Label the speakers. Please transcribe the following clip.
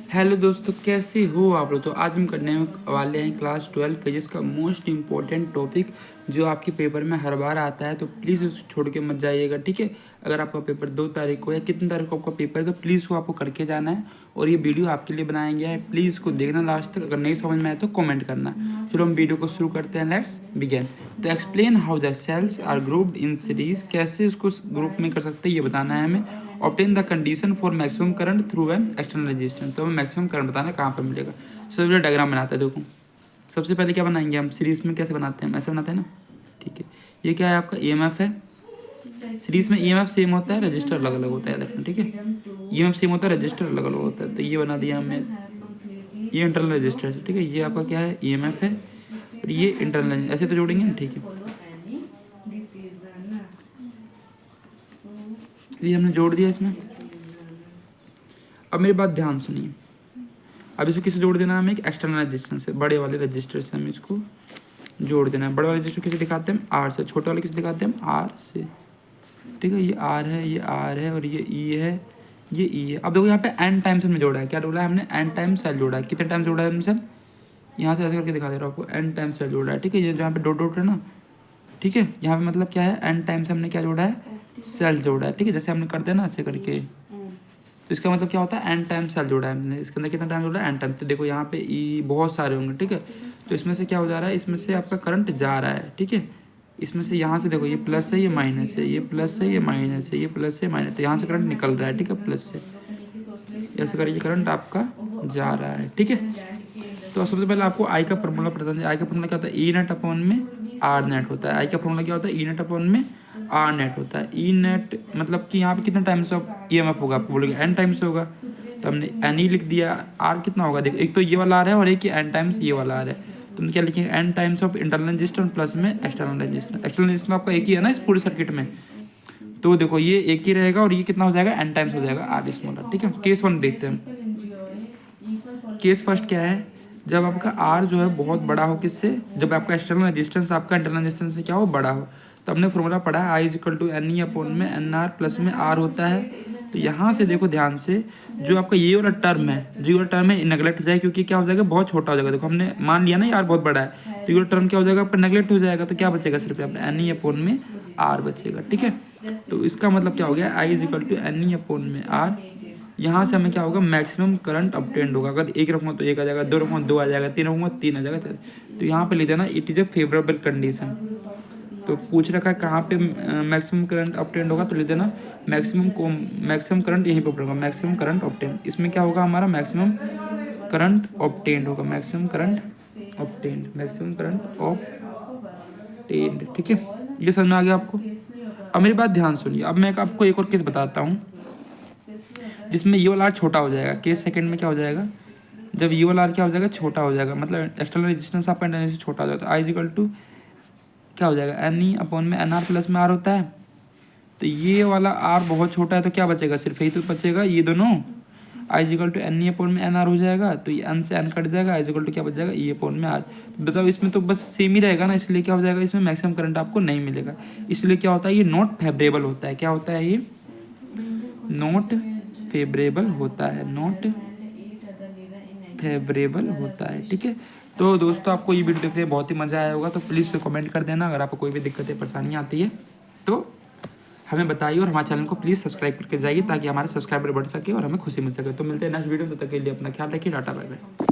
Speaker 1: Hello दोस्तों, कैसे हो आप लोग। तो आज हम करने वाले हैं क्लास 12 फिजिक्स का मोस्ट इम्पोर्टेंट टॉपिक जो आपके पेपर में हर बार आता है। तो प्लीज़ उसे छोड़ के मत जाइएगा, ठीक है। अगर आपका पेपर 2 तारीख को या कितनी तारीख को आपका पेपर है तो प्लीज़ वो आपको करके जाना है। और ये वीडियो आपके लिए बनाया गया है, प्लीज़ इसको देखना लास्ट तक। अगर नहीं समझ में आए तो कमेंट करना। चलो हम वीडियो को शुरू करते हैं, लेट्स बिगिन। तो explain how the cells are grouped in series, कैसे इसको ग्रुप में कर सकते हैं ये बताना है हमें। Obtain the condition for maximum current through an external resistance, तो हमें मैक्सिमम करंट बताना है कहाँ पर मिलेगा। सबसे पहले डायग्राम बनाते हैं। देखो सबसे पहले क्या बनाएंगे हम, सीरीज में कैसे बनाते हैं, ऐसे बनाते हैं ना, ठीक है। ये क्या है आपका ईएमएफ है। सीरीज में ईएमएफ सेम होता है, रजिस्टर अलग अलग होता है, देखो ठीक है। ईएमएफ सेम होता है, रजिस्टर अलग अलग होता है। तो ये बना दिया हमने, ये इंटरनल रजिस्टर है, ठीक है। ये आपका क्या है, ईएमएफ है, और ये इंटरनल, ऐसे तो जोड़ेंगे ना, ठीक है। ये हमने जोड़ दिया इसमें। अब मेरी बात ध्यान सुनिए। अब इसको किसे जोड़ देना है हमें, एक एक्सटर्नल रजिस्टेंस से, बड़े वाले रजिस्टर से हमें इसको जोड़ देना है। बड़े वाले रजिस्टर किसे दिखाते हैं, आर से। छोटे वाले किसे दिखाते हैं, आर से, ठीक है। ये आर है, ये आर है, और ये ई है, ये ई है। अब देखो यहाँ पे एन टाइम्स हमने जोड़ा है। क्या जोड़ा है हमने, एन टाइम सेल जोड़ा है। कितने टाइम जोड़ा है हमने सेल, यहाँ से ऐसे करके दिखा दे रहा हूँ आपको, एन टाइम सेल जोड़ा है, ठीक है। ये जहाँ पे डॉट डॉट है ना, ठीक है। यहाँ पे मतलब क्या है, एन टाइम से हमने क्या जोड़ा है, सेल जोड़ा है, ठीक है। जैसे हमने करते हैं ना ऐसे करके, तो इसका मतलब क्या होता है, एन टाइम सेल जोड़ा है हमने। इसके अंदर कितना टाइम जोड़ा है, एन टाइम। तो देखो यहाँ पे ई बहुत सारे होंगे, ठीक है। तो इसमें से क्या हो जा रहा है, इसमें से आपका करंट जा रहा है, ठीक है। इसमें से यहाँ से देखो, ये प्लस है, ये माइनस है, ये प्लस है, ये माइनस है, ये प्लस है, माइनस। तो यहाँ से करंट निकल रहा है, ठीक है, प्लस से। ऐसे करिए, करंट आपका जा रहा है, ठीक है। तो सबसे पहले आपको आई का फॉर्मूला पता है। आई का फॉर्मूला क्या होता है, ई नेट अपॉन में आर नेट होता है। आई का फॉर्मूला क्या होता है, ई नेट अपॉन में आर नेट होता है। ई नेट मतलब कि यहाँ पे कितना टाइम्स ऑफ ईएमएफ होगा, आपको बोलोगे एन टाइम्स होगा, तो हमने एन ई लिख दिया। आर कितना होगा, देखो एक तो ये वाला आ रहा है और एक ही एन टाइम्स ये वाला आ रहा है। तो हम क्या लिखेंगे, N times of internal register plus में एक्सटर्नल रजिस्टर। एक्सटर्नल रजिस्टर आपका एक ही है ना इस पूरे सर्किट में, तो देखो ये एक ही रहेगा और ये कितना हो जाएगा, एन टाइम्स हो जाएगा आर स्मॉलर, ठीक है। केस वन देखते हैं हम। केस फर्स्ट क्या है, जब आपका आर जो है बहुत बड़ा हो, किससे, जब आपका एक्सटर्नल रेजिस्टेंस आपका इंटरनल रेजिस्टेंस से क्या हो, बड़ा हो। तो हमने फॉर्मूला पढ़ा है, I is equal to N E upon में एन आर प्लस में आर होता है। तो यहाँ से देखो ध्यान से, जो आपका ये वाला टर्म है, जो ये वाला टर्म है नेगलेक्ट हो जाएगा, क्योंकि क्या हो जाएगा, बहुत छोटा हो जाएगा। देखो हमने मान लिया ना यार बहुत बड़ा है, तो ये वाला टर्म क्या हो जाएगा, आपका नेगलेक्ट हो जाएगा। तो क्या बचेगा, सिर्फ आपका एन ई अपॉन में आर बचेगा, ठीक है। तो इसका मतलब क्या हो गया, I is equal to N E upon में आर। यहाँ से हमें क्या होगा, मैक्सिमम करंट ऑब्टेन्ड होगा। अगर एक रखूँगा तो एक आ जाएगा, दो रखूँगा दो आ जाएगा, तीन रखूँगा तीन आ जाएगा। तो यहाँ पे लिख देना, it is a favourable condition. तो पूछ रखा है कहाँ पे मैक्सिमम करंट ऑब्टेन्ड होगा, तो लिख देना मैक्सिमम करंट यहीं पे होगा, मैक्सिमम करंट ऑब्टेन्ड। इसमें क्या होगा हमारा, मैक्सिमम करंट ऑब्टेन्ड होगा, maximum current obtained, maximum current obtained, ठीक है। ये समझ में आ गया आपको। अब मेरी बात ध्यान सुनिए। अब मैं आपको एक और केस बताता हूँ जिसमें ये वाला आर छोटा हो जाएगा। केस सेकंड में क्या हो जाएगा, जब ये वाला आर क्या हो जाएगा, छोटा हो जाएगा, मतलब एक्सटर्नल रेजिस्टेंस आपका इंटरनल से छोटा हो जाएगा। तो आई इज इक्वल टू क्या हो जाएगा, एन ई अपॉन में एन आर प्लस में आर होता है। तो ये वाला आर बहुत छोटा है, तो क्या बचेगा, सिर्फ यही तो बचेगा, ये दोनों। I is equal to N E upon में एन आर हो जाएगा, तो ये एन से एन कट जाएगा, आई इज इक्वल टू क्या बच जाएगा, ई अपॉन में आर। तो बताओ इसमें तो बस सेम ही रहेगा ना, इसलिए क्या हो जाएगा, इसमें मैक्सिमम करंट आपको नहीं मिलेगा। इसलिए क्या होता है, ये नॉट फेवरेबल होता है। क्या होता है, ये नॉट फेवरेबल होता है, नॉट फेवरेबल होता है, ठीक है। तो दोस्तों आपको ये वीडियो देखते बहुत ही मज़ा आया होगा, तो प्लीज़ कमेंट कर देना। अगर आपको कोई भी दिक्कतें परेशानी आती है तो हमें बताइए, और हमारे चैनल को प्लीज़ सब्सक्राइब करके जाइए, ताकि हमारे सब्सक्राइबर बढ़ सके और हमें खुशी मिल सके। तो मिलते हैं नेक्स्ट वीडियो में, तब तक के लिए अपना ख्याल रखिए, टाटा बाय बाय।